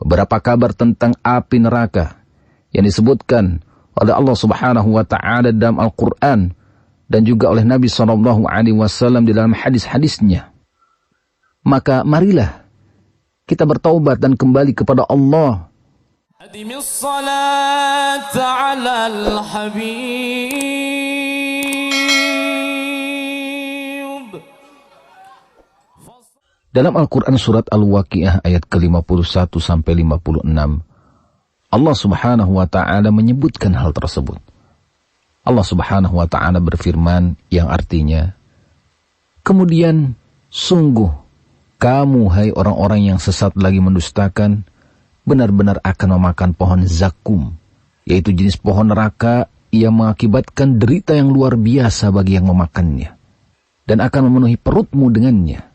beberapa kabar tentang api neraka yang disebutkan oleh Allah Subhanahu wa taala dalam Al-Qur'an dan juga oleh Nabi SAW di dalam hadis-hadisnya. Maka marilah kita bertaubat dan kembali kepada Allah. Adimis salat ala al-habib. Dalam Al-Quran surat Al-Waqiah ayat ke-51 sampai 56, Allah Subhanahu wa taala menyebutkan hal tersebut. Allah Subhanahu wa taala berfirman yang artinya, kemudian sungguh kamu hai orang-orang yang sesat lagi mendustakan, benar-benar akan memakan pohon zakum, yaitu jenis pohon neraka yang mengakibatkan derita yang luar biasa bagi yang memakannya, dan akan memenuhi perutmu dengannya.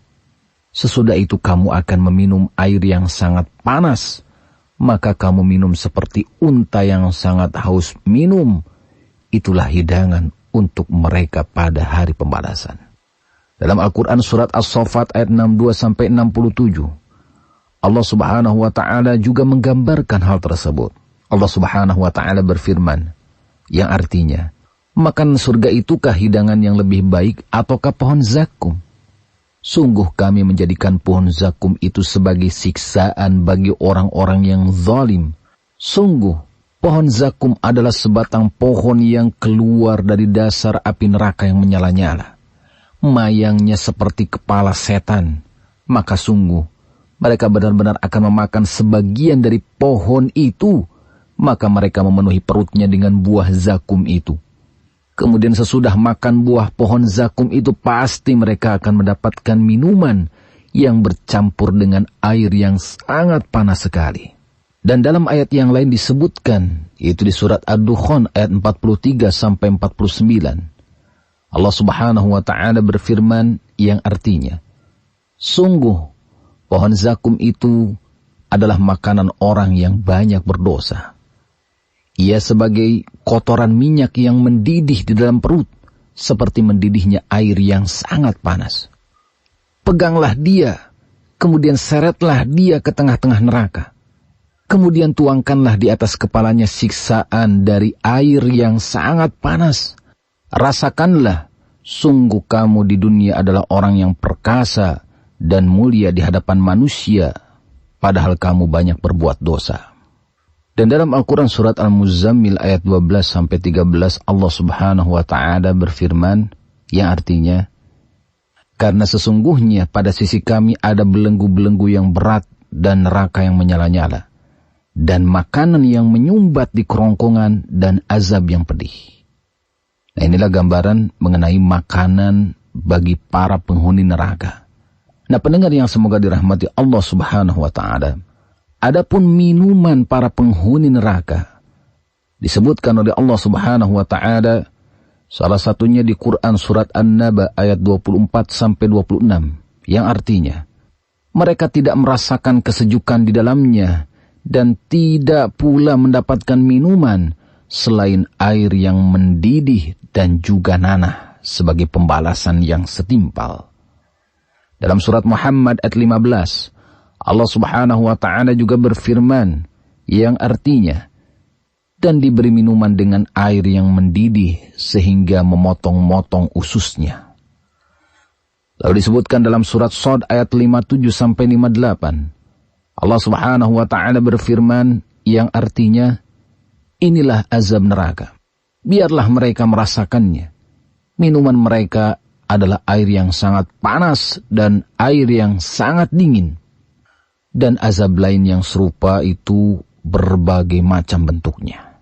Sesudah itu kamu akan meminum air yang sangat panas, maka kamu minum seperti unta yang sangat haus minum. Itulah hidangan untuk mereka pada hari pembalasan. Dalam Al-Quran surat As-Saffat ayat 62-67, Allah Subhanahu wa taala juga menggambarkan hal tersebut. Allah Subhanahu wa taala berfirman, yang artinya, makan surga itukah hidangan yang lebih baik ataukah pohon zakum? Sungguh kami menjadikan pohon zakum itu sebagai siksaan bagi orang-orang yang zalim. Sungguh, pohon zakum adalah sebatang pohon yang keluar dari dasar api neraka yang menyala-nyala. Mayangnya seperti kepala setan. Maka sungguh, mereka benar-benar akan memakan sebagian dari pohon itu. Maka mereka memenuhi perutnya dengan buah zakum itu. Kemudian sesudah makan buah pohon zakum itu, pasti mereka akan mendapatkan minuman yang bercampur dengan air yang sangat panas sekali. Dan dalam ayat yang lain disebutkan, yaitu di surat Ad-Dukhan ayat 43-49. Allah Subhanahu wa taala berfirman yang artinya, sungguh pohon zakum itu adalah makanan orang yang banyak berdosa. Ia sebagai kotoran minyak yang mendidih di dalam perut, seperti mendidihnya air yang sangat panas. Peganglah dia, kemudian seretlah dia ke tengah-tengah neraka. Kemudian tuangkanlah di atas kepalanya siksaan dari air yang sangat panas. Rasakanlah, sungguh kamu di dunia adalah orang yang perkasa dan mulia di hadapan manusia, padahal kamu banyak berbuat dosa. Dan dalam Al-Quran surat Al-Muzammil ayat 12-13, Allah Subhanahu wa taala berfirman yang artinya, karena sesungguhnya pada sisi kami ada belenggu-belenggu yang berat dan neraka yang menyala-nyala, dan makanan yang menyumbat di kerongkongan dan azab yang pedih. Nah, inilah gambaran mengenai makanan bagi para penghuni neraka. Nah, pendengar yang semoga dirahmati Allah Subhanahu wa taala, adapun minuman para penghuni neraka disebutkan oleh Allah Subhanahu wa taala, salah satunya di Quran surat An-Naba ayat 24-26, yang artinya, mereka tidak merasakan kesejukan di dalamnya dan tidak pula mendapatkan minuman selain air yang mendidih dan juga nanah sebagai pembalasan yang setimpal. Dalam surat Muhammad ayat 15, Allah Subhanahu wa taala juga berfirman yang artinya, dan diberi minuman dengan air yang mendidih sehingga memotong-motong ususnya. Lalu disebutkan dalam surat Shad ayat 57-58, Allah Subhanahu wa taala berfirman yang artinya, inilah azab neraka, biarlah mereka merasakannya. Minuman mereka adalah air yang sangat panas dan air yang sangat dingin. Dan azab lain yang serupa itu berbagai macam bentuknya.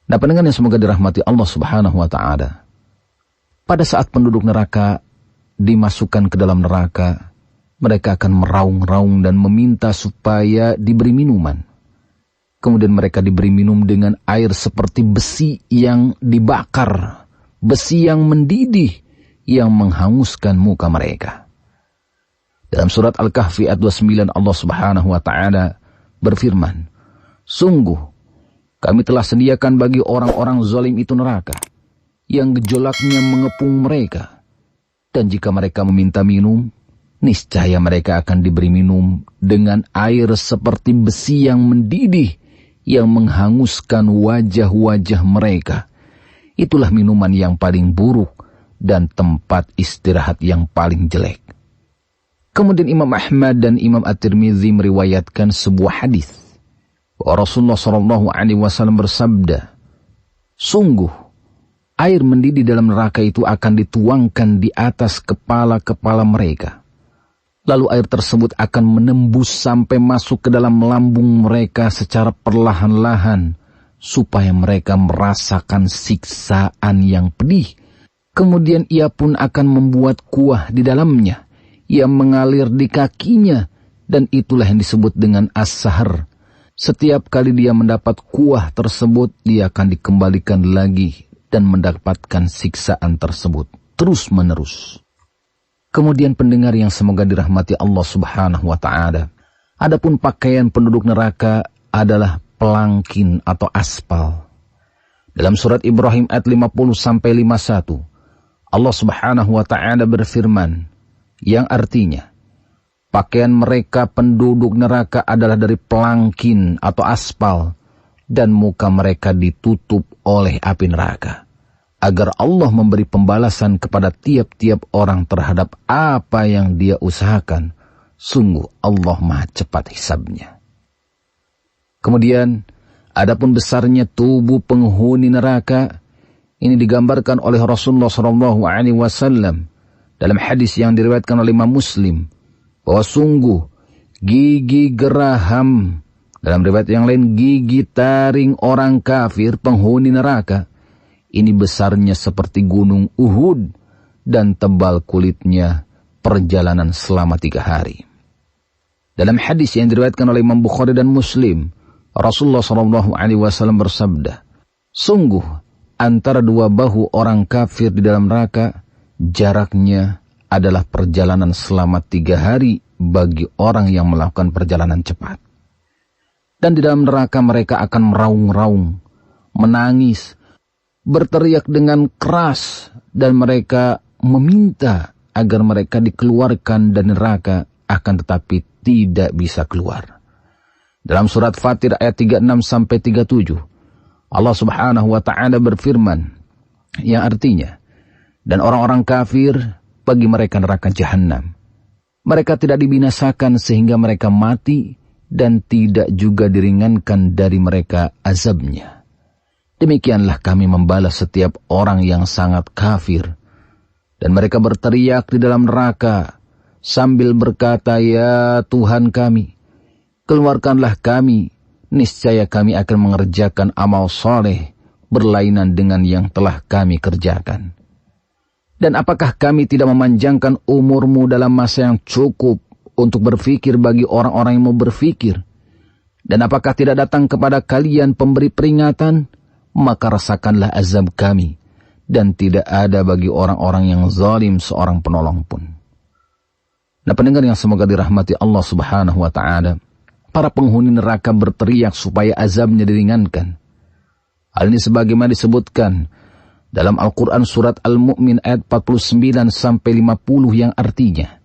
Nah, pendengar yang semoga dirahmati Allah Subhanahu wa taala, pada saat penduduk neraka dimasukkan ke dalam neraka, mereka akan meraung-raung dan meminta supaya diberi minuman. Kemudian mereka diberi minum dengan air seperti besi yang dibakar, besi yang mendidih, yang menghanguskan muka mereka. Dalam surat Al-Kahfi ayat 29, Allah Subhanahu wa taala berfirman, sungguh kami telah sediakan bagi orang-orang zalim itu neraka yang gejolaknya mengepung mereka, dan jika mereka meminta minum, niscaya mereka akan diberi minum dengan air seperti besi yang mendidih, yang menghanguskan wajah-wajah mereka. Itulah minuman yang paling buruk dan tempat istirahat yang paling jelek. Kemudian Imam Ahmad dan Imam At-Tirmidzi meriwayatkan sebuah hadis bahwa Rasulullah SAW bersabda, sungguh air mendidih dalam neraka itu akan dituangkan di atas kepala-kepala mereka. Lalu air tersebut akan menembus sampai masuk ke dalam lambung mereka secara perlahan-lahan, supaya mereka merasakan siksaan yang pedih. Kemudian ia pun akan membuat kuah di dalamnya, yang mengalir di kakinya, dan itulah yang disebut dengan as-sahar. Setiap kali dia mendapat kuah tersebut, dia akan dikembalikan lagi dan mendapatkan siksaan tersebut terus-menerus. Kemudian pendengar yang semoga dirahmati Allah Subhanahu wa Ta'ala, adapun pakaian penduduk neraka adalah pelangkin atau aspal. Dalam surat Ibrahim ayat 50-51, Allah Subhanahu wa Ta'ala berfirman, yang artinya, pakaian mereka penduduk neraka adalah dari pelangkin atau aspal, dan muka mereka ditutup oleh api neraka, agar Allah memberi pembalasan kepada tiap-tiap orang terhadap apa yang dia usahakan. Sungguh Allah Maha cepat hisabnya. Kemudian, adapun besarnya tubuh penghuni neraka, ini digambarkan oleh Rasulullah SAW dalam hadis yang diriwayatkan oleh Imam Muslim, bahwa sungguh gigi geraham, dalam riwayat yang lain gigi taring orang kafir penghuni neraka, ini besarnya seperti gunung Uhud dan tebal kulitnya perjalanan selama 3 hari. Dalam hadis yang diriwayatkan oleh Imam Bukhari dan Muslim, Rasulullah SAW bersabda, sungguh antara 2 bahu orang kafir di dalam neraka, jaraknya adalah perjalanan selama 3 hari bagi orang yang melakukan perjalanan cepat. Dan di dalam neraka mereka akan meraung-raung, menangis, berteriak dengan keras, dan mereka meminta agar mereka dikeluarkan dari neraka, akan tetapi tidak bisa keluar. Dalam surat Fatir ayat 36-37, Allah Subhanahu wa Ta'ala berfirman, yang artinya, dan orang-orang kafir bagi mereka neraka jahanam. Mereka tidak dibinasakan sehingga mereka mati, dan tidak juga diringankan dari mereka azabnya. Demikianlah kami membalas setiap orang yang sangat kafir. Dan mereka berteriak di dalam neraka sambil berkata, ya Tuhan kami, keluarkanlah kami, niscaya kami akan mengerjakan amal soleh berlainan dengan yang telah kami kerjakan. Dan apakah kami tidak memanjangkan umurmu dalam masa yang cukup untuk berfikir bagi orang-orang yang mau berfikir? Dan apakah tidak datang kepada kalian pemberi peringatan? Maka rasakanlah azab kami, dan tidak ada bagi orang-orang yang zalim seorang penolong pun. Nah pendengar yang semoga dirahmati Allah Subhanahu wa Ta'ala, para penghuni neraka berteriak supaya azabnya diringankan. Hal ini sebagaimana disebutkan dalam Al-Quran surat Al-Mu'min ayat 49-50 yang artinya,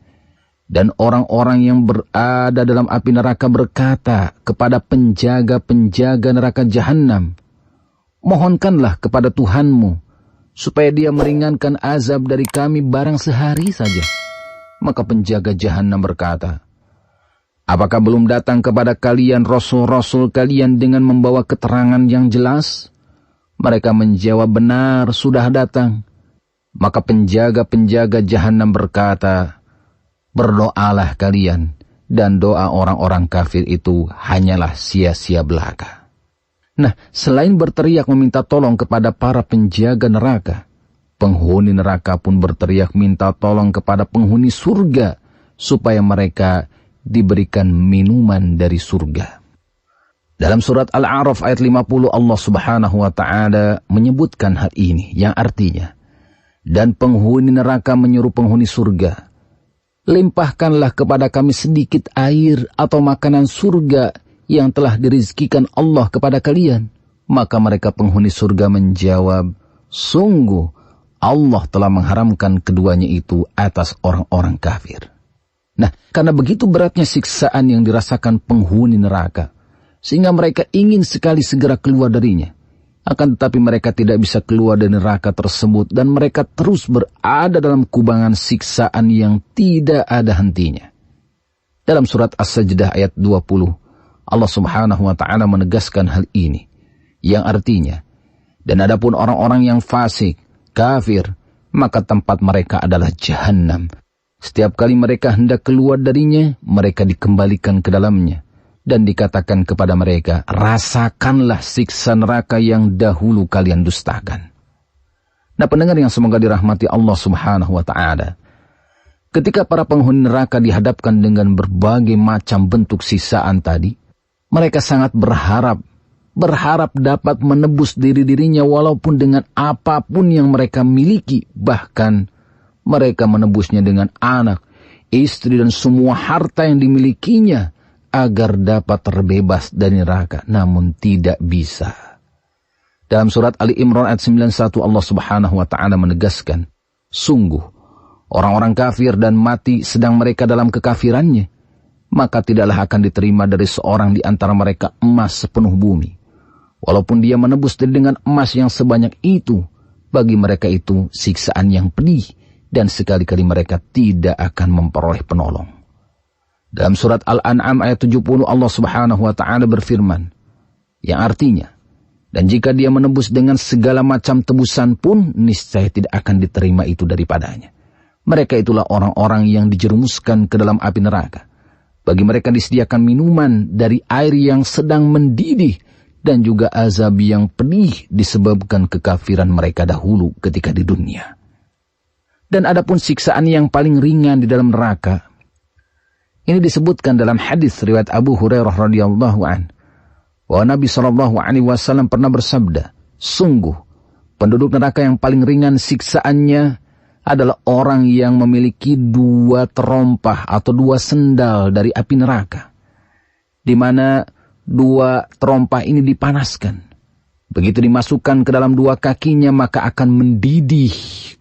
dan orang-orang yang berada dalam api neraka berkata kepada penjaga-penjaga neraka jahanam, mohonkanlah kepada Tuhanmu supaya dia meringankan azab dari kami barang sehari saja. Maka penjaga jahanam berkata, apakah belum datang kepada kalian rasul-rasul kalian dengan membawa keterangan yang jelas? Mereka menjawab, benar, sudah datang. Maka penjaga-penjaga jahanam berkata, berdoalah kalian, dan doa orang-orang kafir itu hanyalah sia-sia belaka. Nah, selain berteriak meminta tolong kepada para penjaga neraka, penghuni neraka pun berteriak minta tolong kepada penghuni surga, supaya mereka diberikan minuman dari surga. Dalam surat Al-A'raf ayat 50 Allah Subhanahu wa Ta'ala menyebutkan hal ini, yang artinya, dan penghuni neraka menyuruh penghuni surga, limpahkanlah kepada kami sedikit air atau makanan surga yang telah dirizkikan Allah kepada kalian. Maka mereka penghuni surga menjawab, sungguh Allah telah mengharamkan keduanya itu atas orang-orang kafir. Karena begitu beratnya siksaan yang dirasakan penghuni neraka, sehingga mereka ingin sekali segera keluar darinya. Akan tetapi mereka tidak bisa keluar dari neraka tersebut, dan mereka terus berada dalam kubangan siksaan yang tidak ada hentinya. Dalam surat As-Sajdah ayat 20, Allah subhanahu wa ta'ala menegaskan hal ini, yang artinya, dan adapun orang-orang yang fasik, kafir, maka tempat mereka adalah Jahannam. Setiap kali mereka hendak keluar darinya, mereka dikembalikan ke dalamnya. Dan dikatakan kepada mereka, rasakanlah siksa neraka yang dahulu kalian dustakan. Nah, pendengar yang semoga dirahmati Allah subhanahu wa ta'ala, ketika para penghuni neraka dihadapkan dengan berbagai macam bentuk siksaan tadi, mereka sangat berharap dapat menebus diri-dirinya walaupun dengan apapun yang mereka miliki, bahkan mereka menebusnya dengan anak, istri, dan semua harta yang dimilikinya agar dapat terbebas dari neraka, namun tidak bisa. Dalam surat Ali Imran ayat 91 Allah subhanahu wa ta'ala menegaskan, sungguh, orang-orang kafir dan mati sedang mereka dalam kekafirannya, maka tidaklah akan diterima dari seorang di antara mereka emas sepenuh bumi. Walaupun dia menebus dengan emas yang sebanyak itu, bagi mereka itu siksaan yang pedih, dan sekali-kali mereka tidak akan memperoleh penolong. Dalam surat Al-An'am ayat 70 Allah subhanahu wa ta'ala berfirman, yang artinya, dan jika dia menebus dengan segala macam tebusan pun, niscaya tidak akan diterima itu daripadanya. Mereka itulah orang-orang yang dijerumuskan ke dalam api neraka. Bagi mereka disediakan minuman dari air yang sedang mendidih, dan juga azab yang pedih disebabkan kekafiran mereka dahulu ketika di dunia. Dan adapun siksaan yang paling ringan di dalam neraka, ini disebutkan dalam hadis riwayat Abu Hurairah radhiyallahu an, bahwa Nabi SAW pernah bersabda, sungguh penduduk neraka yang paling ringan siksaannya adalah orang yang memiliki 2 terompah atau 2 sendal dari api neraka, di mana 2 terompah ini dipanaskan. Begitu dimasukkan ke dalam 2 kakinya, maka akan mendidih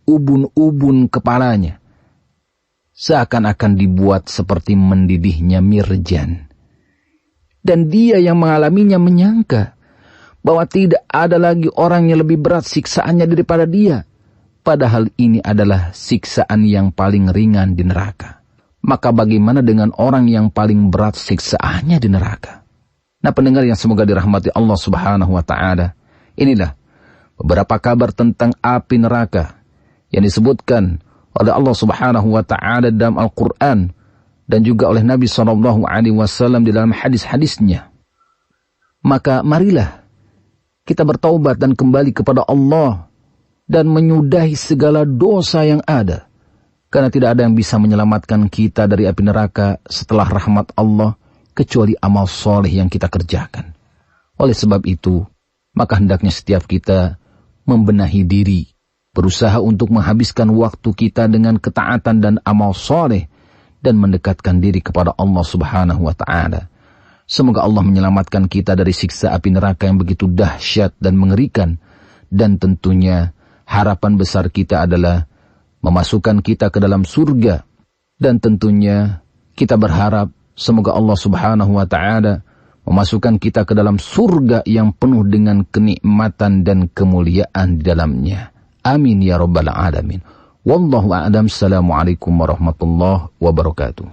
ubun-ubun kepalanya, seakan-akan dibuat seperti mendidihnya mirjan. Dan dia yang mengalaminya menyangka bahwa tidak ada lagi orang yang lebih berat siksaannya daripada dia, padahal ini adalah siksaan yang paling ringan di neraka. Maka bagaimana dengan orang yang paling berat siksaannya di neraka? Nah, pendengar yang semoga dirahmati Allah subhanahu wa ta'ala, inilah beberapa kabar tentang api neraka yang disebutkan oleh Allah subhanahu wa ta'ala dalam Al-Quran, dan juga oleh Nabi SAW di dalam hadis-hadisnya. Maka marilah kita bertaubat dan kembali kepada Allah, dan menyudahi segala dosa yang ada, karena tidak ada yang bisa menyelamatkan kita dari api neraka setelah rahmat Allah, kecuali amal soleh yang kita kerjakan. Oleh sebab itu, maka hendaknya setiap kita membenahi diri, berusaha untuk menghabiskan waktu kita dengan ketaatan dan amal soleh, dan mendekatkan diri kepada Allah subhanahu wa ta'ala. Semoga Allah menyelamatkan kita dari siksa api neraka yang begitu dahsyat dan mengerikan, dan tentunya harapan besar kita adalah memasukkan kita ke dalam surga, dan tentunya kita berharap semoga Allah subhanahu wa ta'ala memasukkan kita ke dalam surga yang penuh dengan kenikmatan dan kemuliaan di dalamnya. Amin ya rabbal alamin. Wallahu a'lam. Assalamualaikum warahmatullahi wabarakatuh.